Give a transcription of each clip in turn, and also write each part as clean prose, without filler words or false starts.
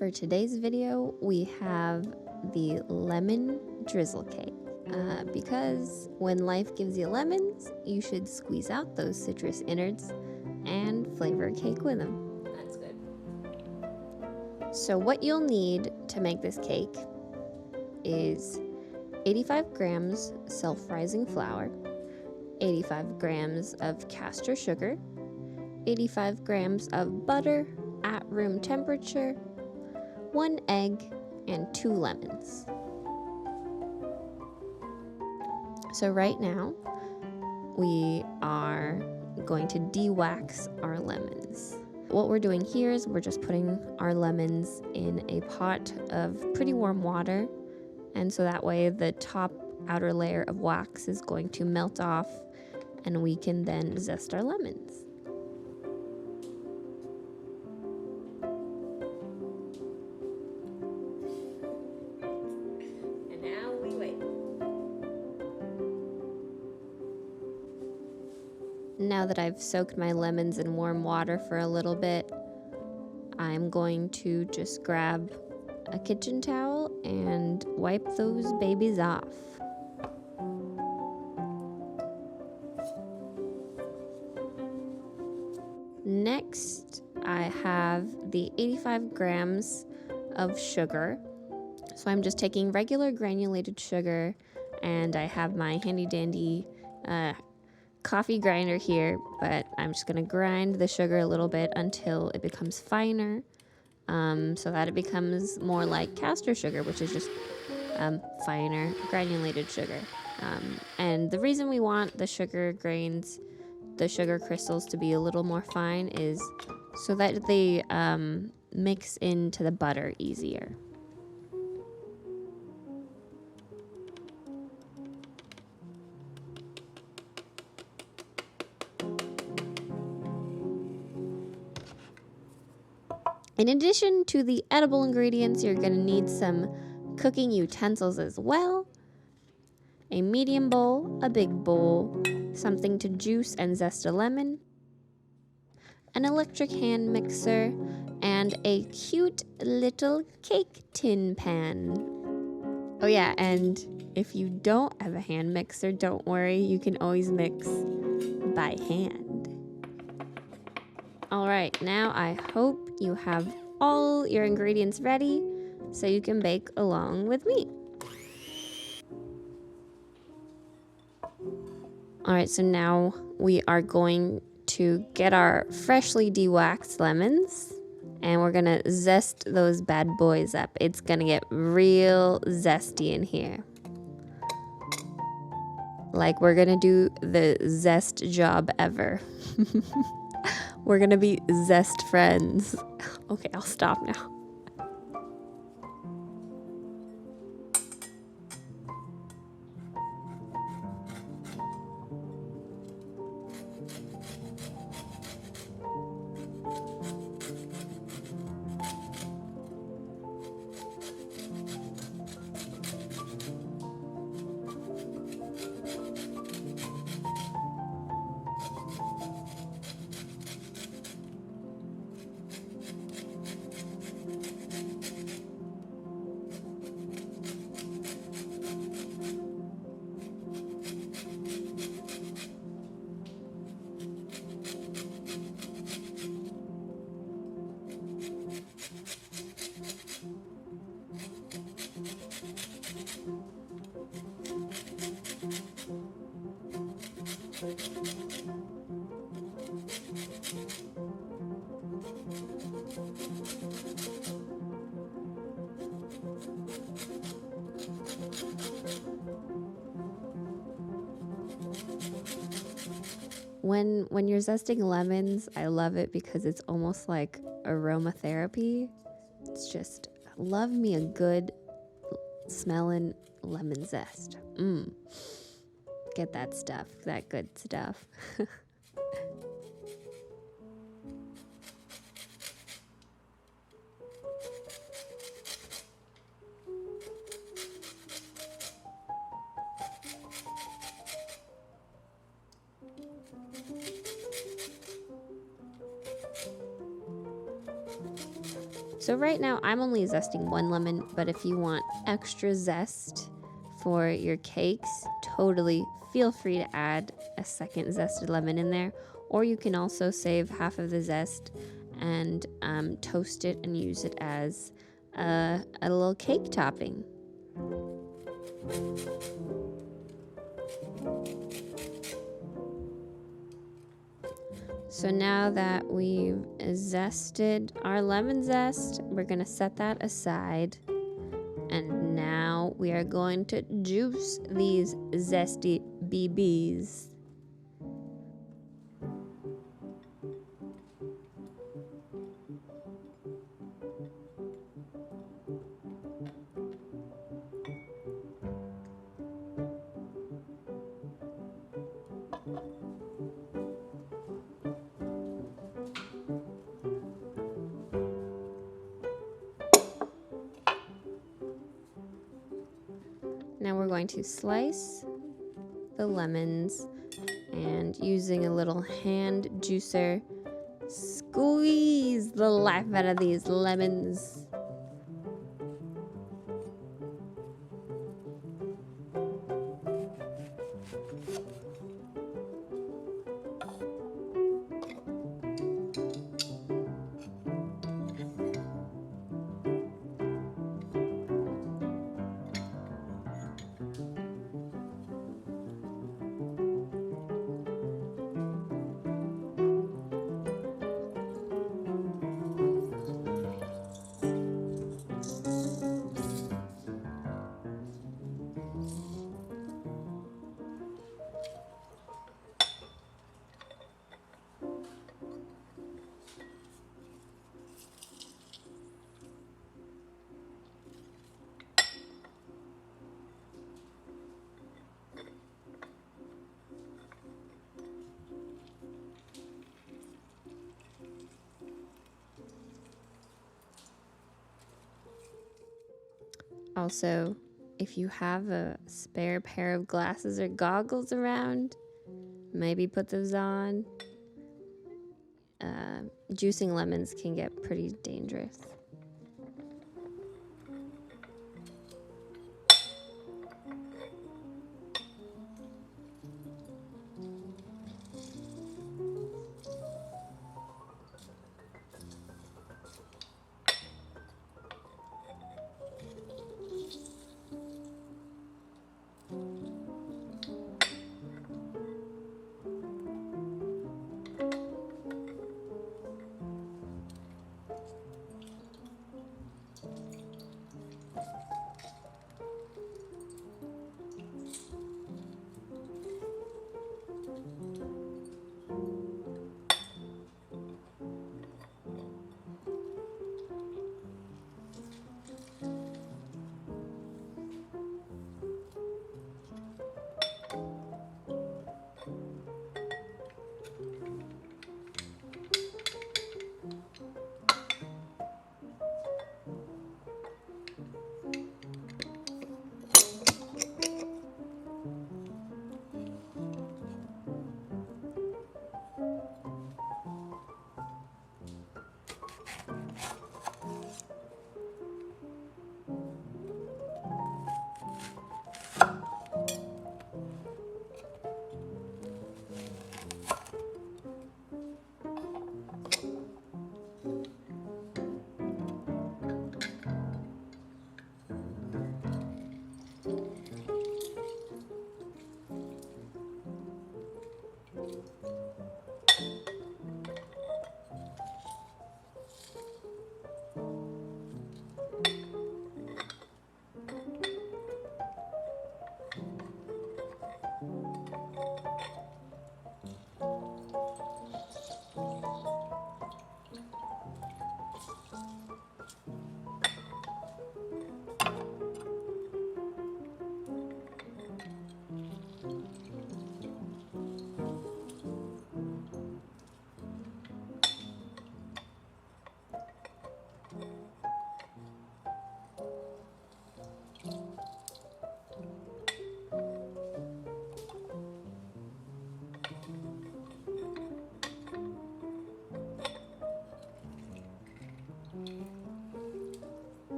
For today's video, we have the lemon drizzle cake. Because when life gives you lemons, you should squeeze out those citrus innards and flavor a cake with them. That's good. So what you'll need to make this cake is 85 grams self-rising flour, 85 grams of caster sugar, 85 grams of butter at room temperature, 1 egg, and 2 lemons. So right now, we are going to de-wax our lemons. What we're doing here is we're just putting our lemons in a pot of pretty warm water, and so that way the top outer layer of wax is going to melt off, and we can then zest our lemons. Now that I've soaked my lemons in warm water for a little bit, I'm going to just grab a kitchen towel and wipe those babies off. Next, I have the 85 grams of sugar. So I'm just taking regular granulated sugar, and I have my handy dandy coffee grinder here, but I'm just gonna grind the sugar a little bit until it becomes finer, so that it becomes more like caster sugar, which is just finer granulated sugar. And the reason we want the sugar grains, the sugar crystals, to be a little more fine is so that they mix into the butter easier. In addition to the edible ingredients, you're going to need some cooking utensils as well. A medium bowl, a big bowl, something to juice and zest a lemon, an electric hand mixer, and a cute little cake tin pan. Oh yeah, and if you don't have a hand mixer, don't worry, you can always mix by hand. Alright, now I hope you have all your ingredients ready so you can bake along with me. Alright, so now we are going to get our freshly de-waxed lemons, and we're gonna zest those bad boys up. It's gonna get real zesty in here. Like we're gonna do the zest job ever. We're gonna be zest friends. Okay, I'll stop now. When you're zesting lemons, I love it because it's almost like aromatherapy. It's just, love me a good smelling lemon zest. Get that stuff, that good stuff. So right now I'm only zesting 1 lemon, but if you want extra zest for your cakes, totally feel free to add a second zested lemon in there. Or you can also save half of the zest and toast it and use it as a little cake topping. So now that we've zested our lemon zest, we're gonna set that aside. And now we are going to juice these zesty BBs. Now we're going to slice the lemons and using a little hand juicer, squeeze the life out of these lemons. Also, if you have a spare pair of glasses or goggles around, maybe put those on. Juicing lemons can get pretty dangerous.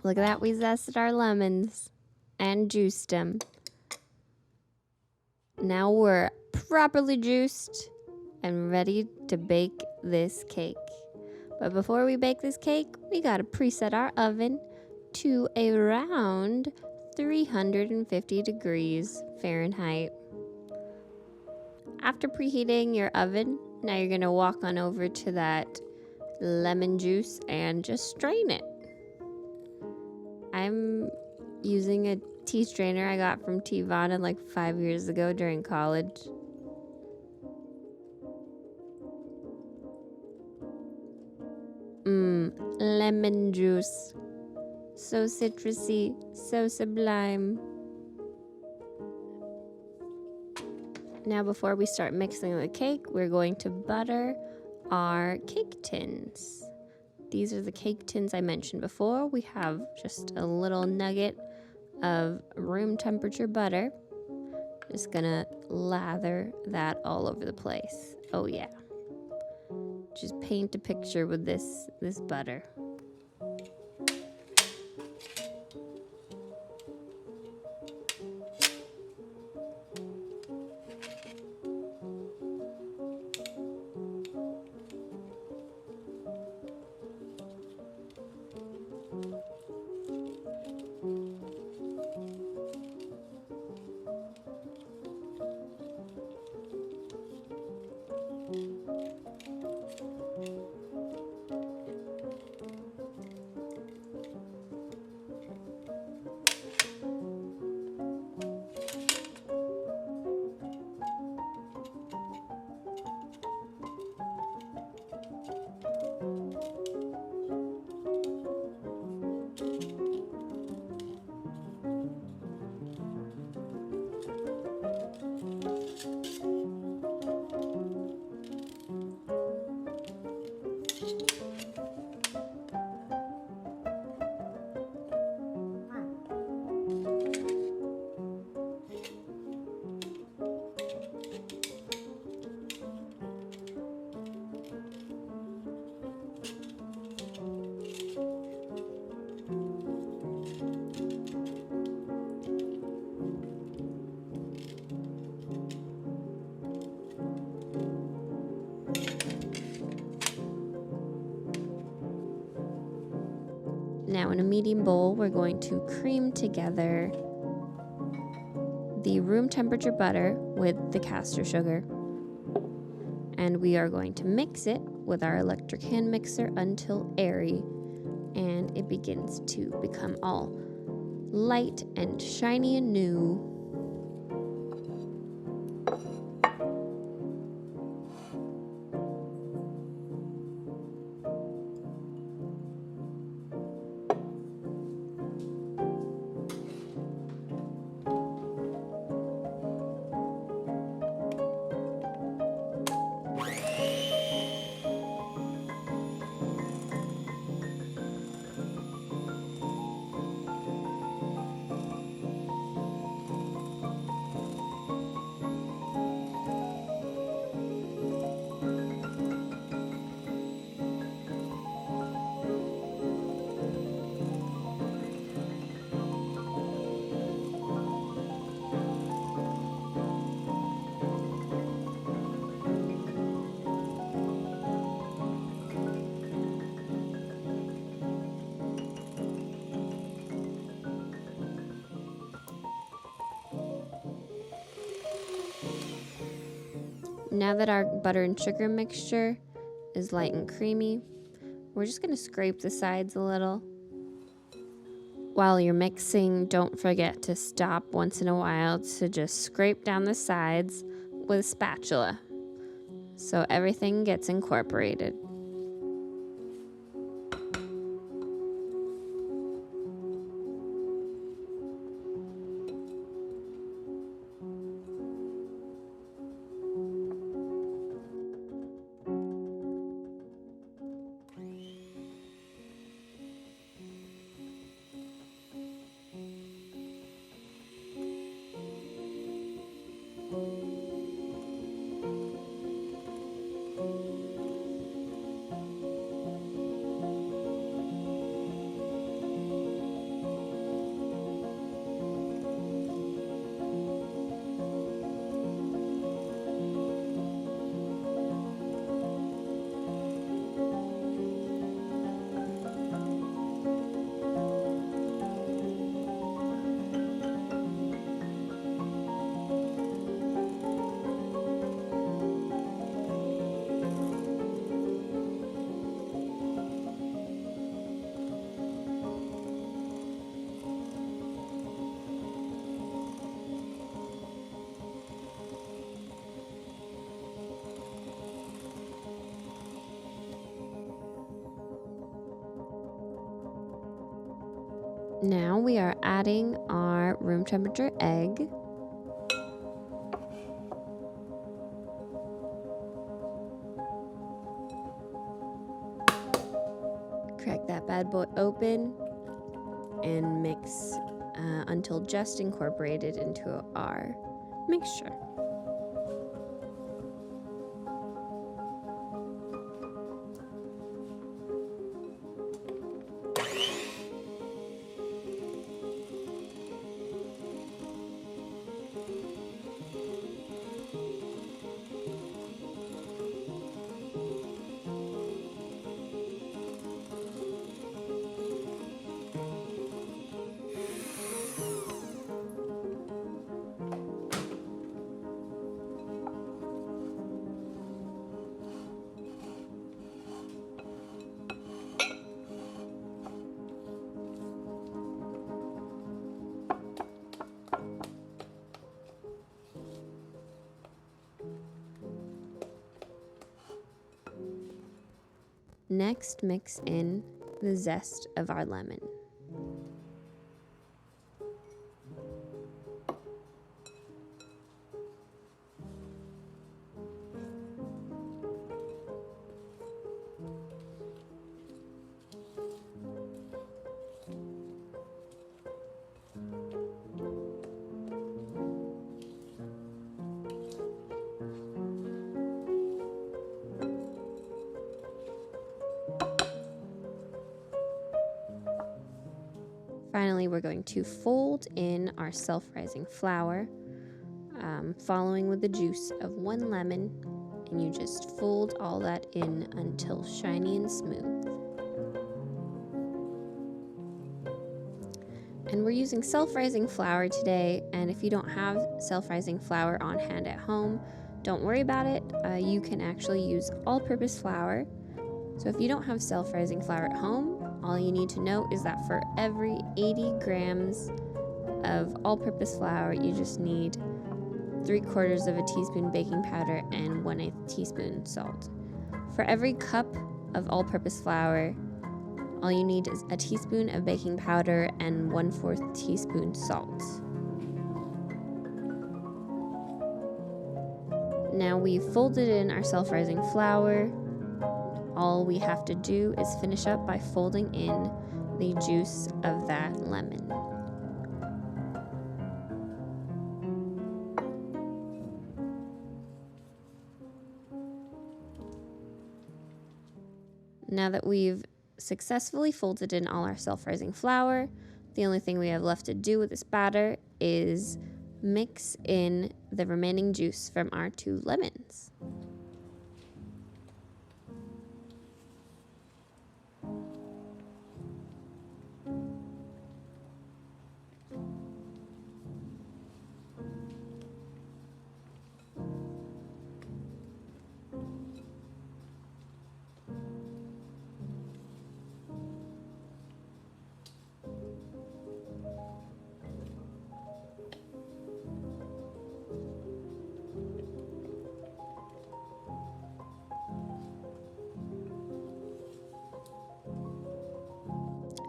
Look at that, we zested our lemons and juiced them. Now we're properly juiced and ready to bake this cake. But before we bake this cake, we gotta preset our oven to around 350 degrees Fahrenheit. After preheating your oven, now you're gonna walk on over to that lemon juice and just strain it. I'm using a tea strainer I got from Teavana like 5 years ago during college. Lemon juice. So citrusy, so sublime. Now before we start mixing the cake, we're going to butter our cake tins. These are the cake tins I mentioned before. We have just a little nugget of room temperature butter. Just gonna lather that all over the place. Oh yeah. Just paint a picture with this butter. Now in a medium bowl, we're going to cream together the room temperature butter with the caster sugar. And we are going to mix it with our electric hand mixer until airy and it begins to become all light and shiny and new. Now that our butter and sugar mixture is light and creamy, we're just going to scrape the sides a little. While you're mixing, don't forget to stop once in a while to just scrape down the sides with a spatula so everything gets incorporated. Now we are adding our room temperature egg. Crack that bad boy open and mix until just incorporated into our mixture. Next, mix in the zest of our lemon. Finally, we're going to fold in our self-rising flour, following with the juice of 1 lemon, and you just fold all that in until shiny and smooth. And we're using self-rising flour today, and if you don't have self-rising flour on hand at home, don't worry about it. You can actually use all-purpose flour. So if you don't have self-rising flour at home, all you need to know is that for every 80 grams of all-purpose flour, you just need 3/4 of a teaspoon baking powder and 1/8 teaspoon salt. For every cup of all-purpose flour, all you need is a teaspoon of baking powder and 1/4 teaspoon salt. Now we've folded in our self-rising flour. All we have to do is finish up by folding in the juice of that lemon. Now that we've successfully folded in all our self-rising flour, the only thing we have left to do with this batter is mix in the remaining juice from our 2 lemons.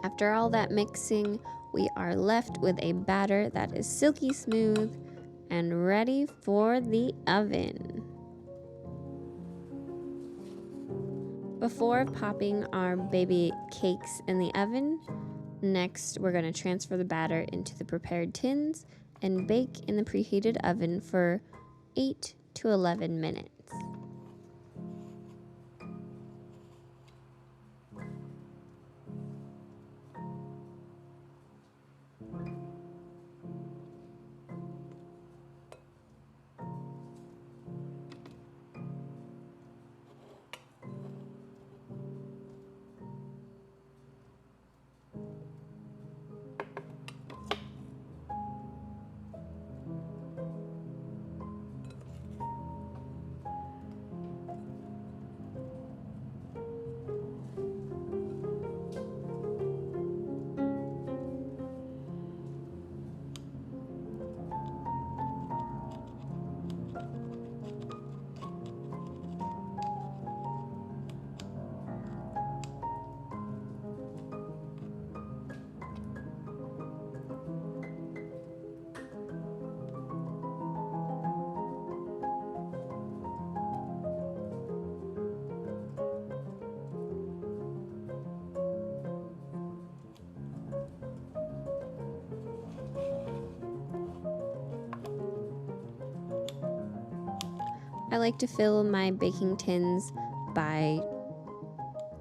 After all that mixing, we are left with a batter that is silky smooth and ready for the oven. Before popping our baby cakes in the oven, next we're going to transfer the batter into the prepared tins and bake in the preheated oven for 8 to 11 minutes. I like to fill my baking tins by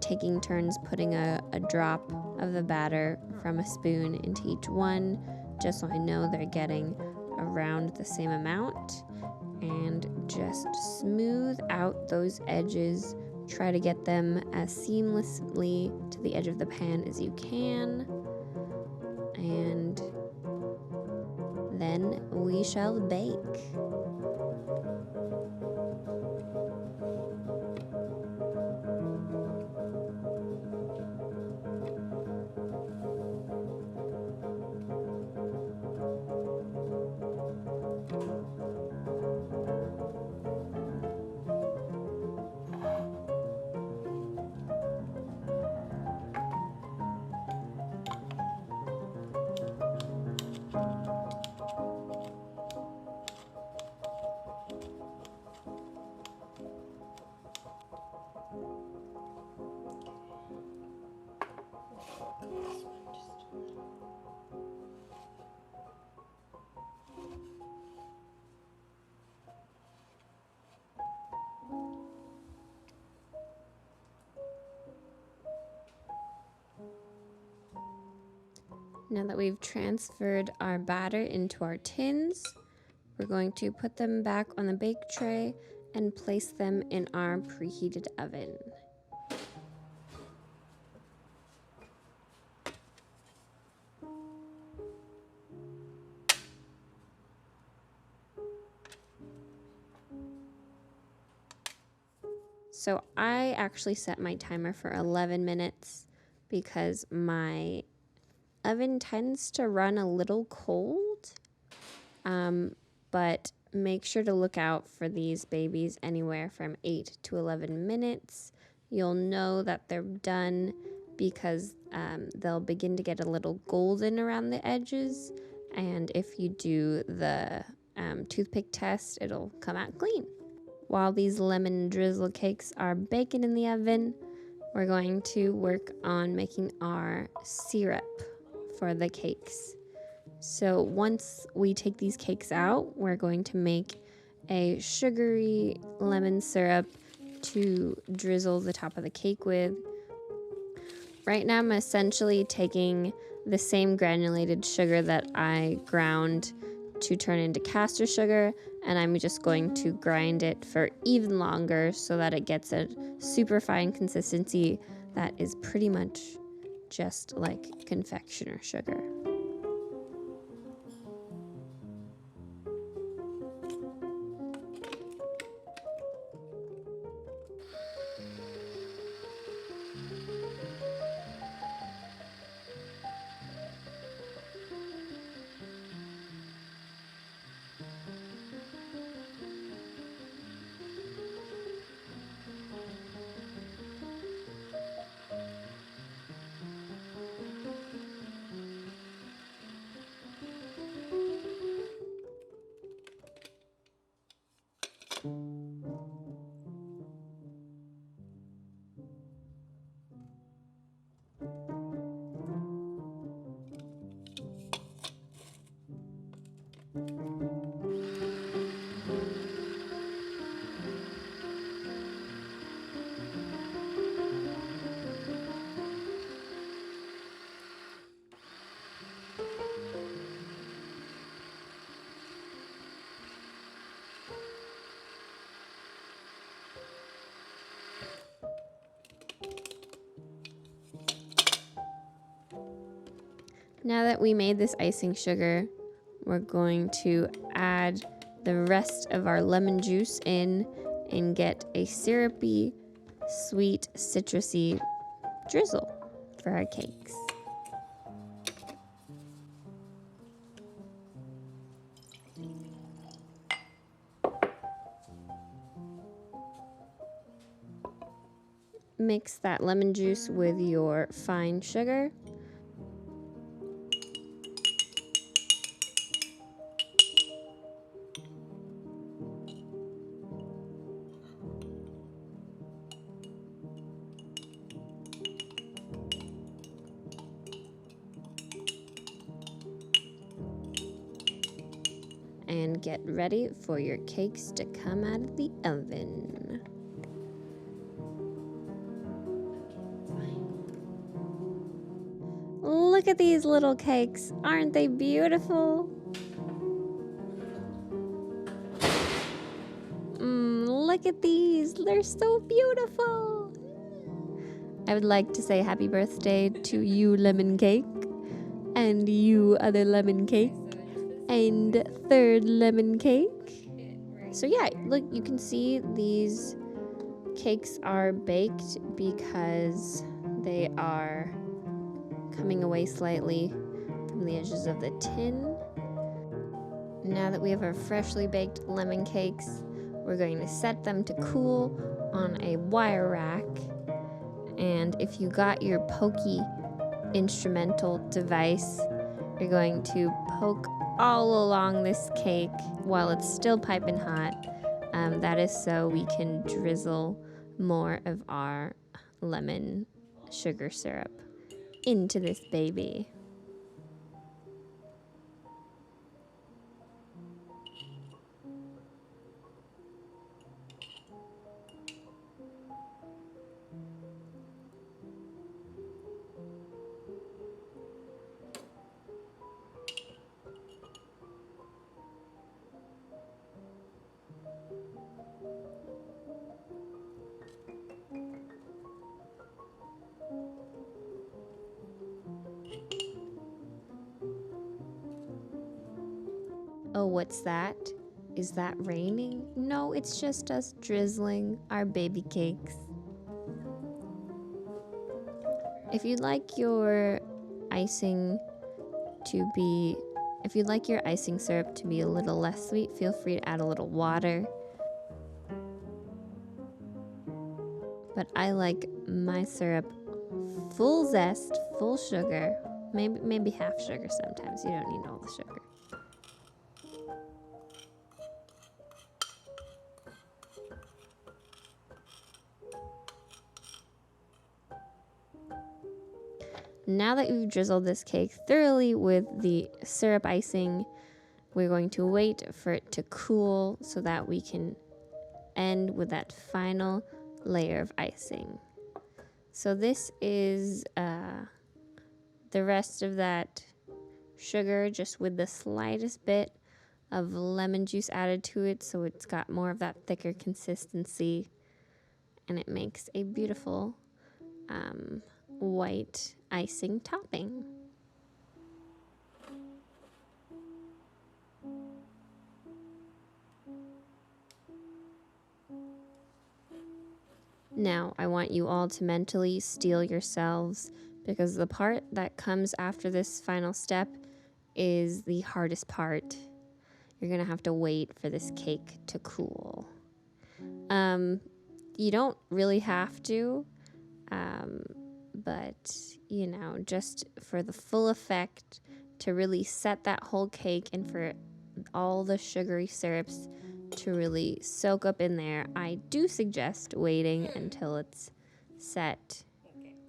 taking turns putting a drop of the batter from a spoon into each one, just so I know they're getting around the same amount. And just smooth out those edges. Try to get them as seamlessly to the edge of the pan as you can. And then we shall bake. Now that we've transferred our batter into our tins, we're going to put them back on the bake tray and place them in our preheated oven. So I actually set my timer for 11 minutes because my oven tends to run a little cold, but make sure to look out for these babies anywhere from 8 to 11 minutes. You'll know that they're done because they'll begin to get a little golden around the edges, and if you do the toothpick test, it'll come out clean. While these lemon drizzle cakes are baking in the oven, we're going to work on making our syrup for the cakes. So once we take these cakes out, we're going to make a sugary lemon syrup to drizzle the top of the cake with. Right now I'm essentially taking the same granulated sugar that I ground to turn into caster sugar, and I'm just going to grind it for even longer so that it gets a super fine consistency that is pretty much just like confectioner sugar. Now that we made this icing sugar, we're going to add the rest of our lemon juice in and get a syrupy, sweet, citrusy drizzle for our cakes. Mix that lemon juice with your fine sugar. and get ready for your cakes to come out of the oven. Look at these little cakes. Aren't they beautiful? Look at these. They're so beautiful. I would like to say happy birthday to you, lemon cake, and you, other lemon cake, and third lemon cake. So yeah, look, you can see these cakes are baked because they are coming away slightly from the edges of the tin. Now that we have our freshly baked lemon cakes, we're going to set them to cool on a wire rack. And if you got your pokey instrumental device, you're going to poke all along this cake while it's still piping hot. That is so we can drizzle more of our lemon sugar syrup into this baby. Oh, what's that? Is that raining? No, it's just us drizzling our baby cakes. If you'd like your icing syrup to be a little less sweet, feel free to add a little water. But I like my syrup full zest, full sugar, maybe half sugar sometimes. You don't need all the sugar. Now that you've drizzled this cake thoroughly with the syrup icing, we're going to wait for it to cool so that we can end with that final layer of icing. So this is the rest of that sugar, just with the slightest bit of lemon juice added to it, so it's got more of that thicker consistency, and it makes a beautiful white icing topping. Now, I want you all to mentally steel yourselves, because the part that comes after this final step is the hardest part. You're gonna have to wait for this cake to cool. You don't really have to, but you know, just for the full effect, to really set that whole cake and for all the sugary syrups to really soak up in there, I do suggest waiting until it's set.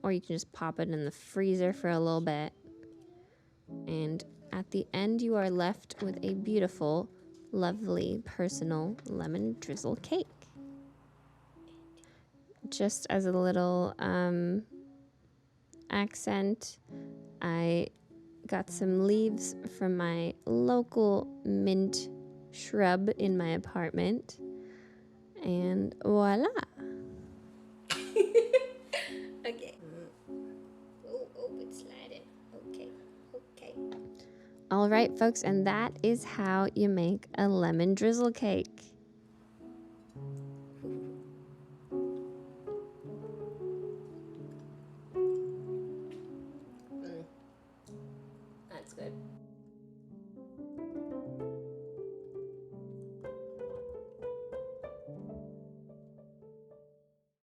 Or you can just pop it in the freezer for a little bit. And at the end, you are left with a beautiful, lovely, personal lemon drizzle cake. Just as a little accent, I got some leaves from my local mint shrub in my apartment, and voila. Okay. Oh, it's sliding. Okay. All right, folks, and that is how you make a lemon drizzle cake.